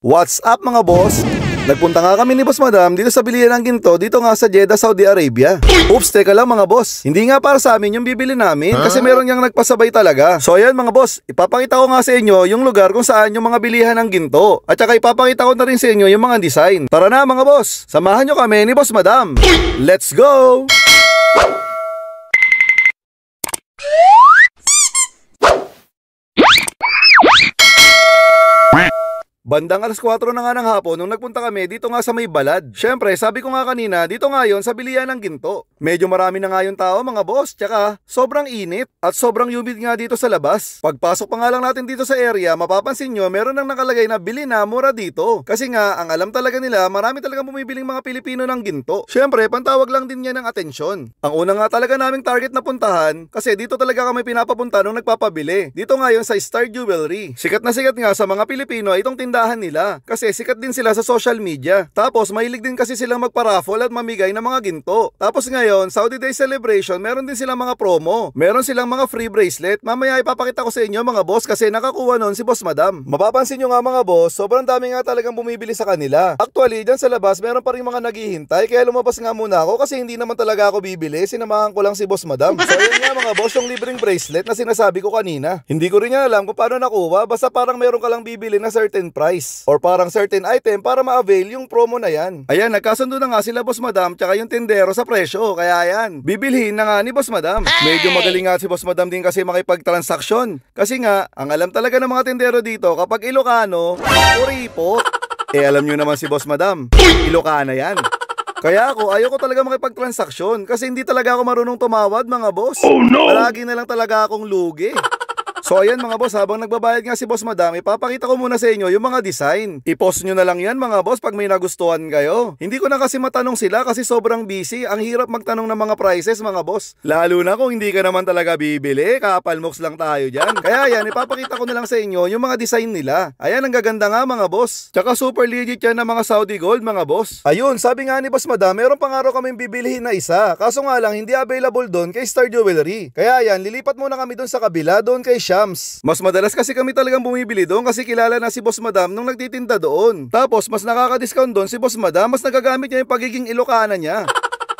What's up mga boss? Nagpunta nga kami ni Boss Madam dito sa bilihan ng ginto dito nga sa Jeddah, Saudi Arabia. Oops, teka lang mga boss. Hindi nga para sa amin yung bibili namin kasi meron niyang nagpasabay talaga. So ayan mga boss, ipapakita ko nga sa inyo yung lugar kung saan yung mga bilihan ng ginto. At saka ipapakita ko na rin sa inyo yung mga design. Tara na mga boss, samahan nyo kami ni Boss Madam. Let's go! Bandang alas 4 na nga ng hapon nung nagpunta kami dito nga sa may balad. Syempre, sabi ko nga kanina, dito nga yon sa bilihan ng ginto. Medyo marami na nga yung tao mga boss, tsaka sobrang init at sobrang humid nga dito sa labas. Pagpasok pa nga lang natin dito sa area, mapapansin nyo meron nang nakalagay na bili na mura dito. Kasi nga, ang alam talaga nila, marami talagang bumibiling mga Pilipino ng ginto. Syempre, pantawag lang din niya ng atensyon. Ang una nga talaga naming target na puntahan, kasi dito talaga kami pinapapunta nung nagpapabili. Dito nga yon sa Star Jewelry. Sikat na sikat nga sa mga Pilipino itong tindahan nila kasi sikat din sila sa social media. Tapos mahilig din kasi silang magpa-raffle at mamigay ng mga ginto. Tapos ngayon, Saudi Day celebration, meron din silang mga promo. Meron silang mga free bracelet. Mamaya ipapakita ko sa inyo mga boss kasi nakakuha nun si Boss Madam. Mapapansin nyo nga mga boss, sobrang dami nga talagang bumibili sa kanila. Actually, dyan sa labas meron pa rin mga naghihintay kaya lumabas nga muna ako kasi hindi naman talaga ako bibili. Sinamahan ko lang si Boss Madam. So yun nga mga boss, yung libreng bracelet na sinasabi ko kanina. Hindi ko rin nga alam kung paano nakuha, basta parang meron ka lang bibili na certain price or parang certain item para ma-avail yung promo na yan. Ayan, nagkasundo na nga sila Boss Madam tsaka yung tindero sa presyo. Kaya ayan, bibilhin na nga ni Boss Madam. Medyo magaling nga si Boss Madam din kasi makipagtransaksyon. Kasi nga, ang alam talaga ng mga tindero dito, kapag Ilocano, Uripo, alam nyo naman si Boss Madam, Ilocana yan. Kaya ako, ayoko talaga makipagtransaksyon kasi hindi talaga ako marunong tumawad mga boss. Oh no! Palagi na lang talaga akong lugi. So ayan mga boss, habang nagbabayad nga si Boss Madam, ipapakita ko muna sa inyo yung mga design. I-post nyo na lang yan mga boss pag may nagustuhan kayo. Hindi ko na kasi matanong sila kasi sobrang busy. Ang hirap magtanong ng mga prices mga boss. Lalo na kung hindi ka naman talaga bibili, kapalmoks lang tayo dyan. Kaya yan, ipapakita ko na lang sa inyo yung mga design nila. Ayan, ang gaganda nga mga boss. Tsaka super legit yan ng mga Saudi Gold mga boss. Ayun, sabi nga ni Boss Madam, meron pang araw kaming bibilihin na isa. Kaso nga lang, hindi available doon kay Star Jewelry. Kaya yan, lilipat muna kami doon sa kabila, doon kay Mas madalas kasi kami talagang bumibili doon kasi kilala na si Boss Madam nung nagtitinda doon. Tapos mas nakaka-discount doon si Boss Madam, mas nagagamit niya yung pagiging Ilocana niya.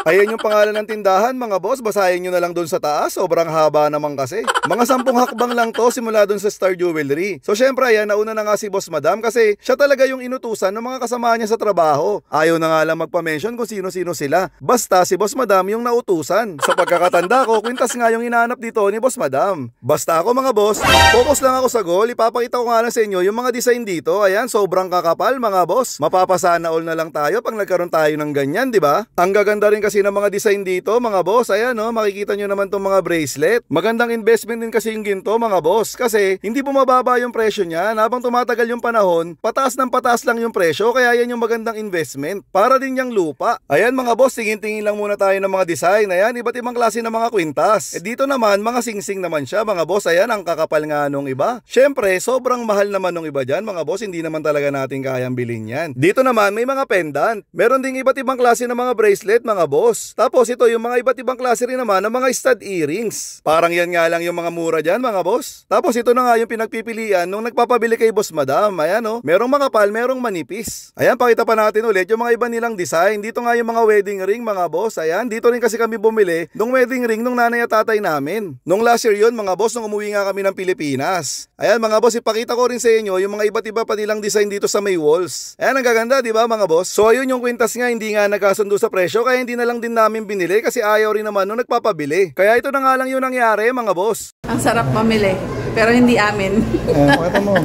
Ayan yung pangalan ng tindahan mga boss, basahin nyo na lang doon sa taas, sobrang haba naman kasi. Mga 10 hakbang lang to simula doon sa Star Jewelry. So syempre ayan, nauna na nga si Boss Madam kasi siya talaga yung inutusan ng mga kasama niya sa trabaho. Ayaw na nga lang magpa-mention kung sino-sino sila. Basta si Boss Madam yung nautusan. Sa pagkakatanda ko, kwintas nga yung hinahanap dito ni Boss Madam. Basta ako mga boss, focus lang ako sa goal. Ipapakita ko nga lang sa inyo yung mga design dito. Ayan, sobrang kakapal mga boss. Mapapasana all na lang tayo pag nagkaroon tayo ng ganyan, di ba? Ang gaganda rin kasi ng mga design dito mga boss. Ayan no, makikita nyo naman tong mga bracelet. Magandang investment din kasi yung ginto mga boss kasi hindi bumababa yung presyo niya. Habang tumatagal yung panahon, pataas ng pataas lang yung presyo, kaya yan yung magandang investment para din yung lupa. Ayan mga boss, tingin-tingin lang muna tayo ng mga design. Ayan, iba't ibang klase ng mga kwintas. Dito naman mga singsing naman siya mga boss. Ayan, ang kakapal nga nung iba. Syempre sobrang mahal naman nung iba dyan mga boss, hindi naman talaga natin kayang bilhin yan. Dito naman may mga pendant. Meron ding iba't ibang klase ng mga bracelet mga boss. Tapos ito yung mga iba't ibang klase rin naman ng mga stud earrings. Parang yan nga lang yung mga mura dyan mga boss. Tapos ito na nga yung pinagpipilian nung nagpapabili kay Boss Madam. Ayan o, merong makapal, merong manipis. Ayan, pakita pa natin ulit yung mga iba nilang design. Dito nga yung mga wedding ring mga boss. Ayan, dito rin kasi kami bumili nung wedding ring nung nanay at tatay namin. Nung last year yun mga boss, nung umuwi nga kami ng Pilipinas. Ayan mga boss, ipakita ko rin sa inyo yung mga iba't iba pa nilang design dito sa may walls. Ayan, ang gaganda, di ba mga boss? So ayun yung kwintas nga, hindi nga nagkasundo sa presyo kaya hindi na lang din namin binili kasi ayaw rin naman nung nagpapabili. Kaya ito na nga lang yung nangyari mga boss. Ang sarap mamili, pero hindi amin. Pakita mo.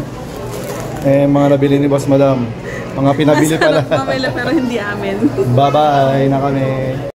Mga nabili ni Boss Madam. Mga pinabili pala. Ang sarap mamili, pero hindi amin. Bye-bye na kami.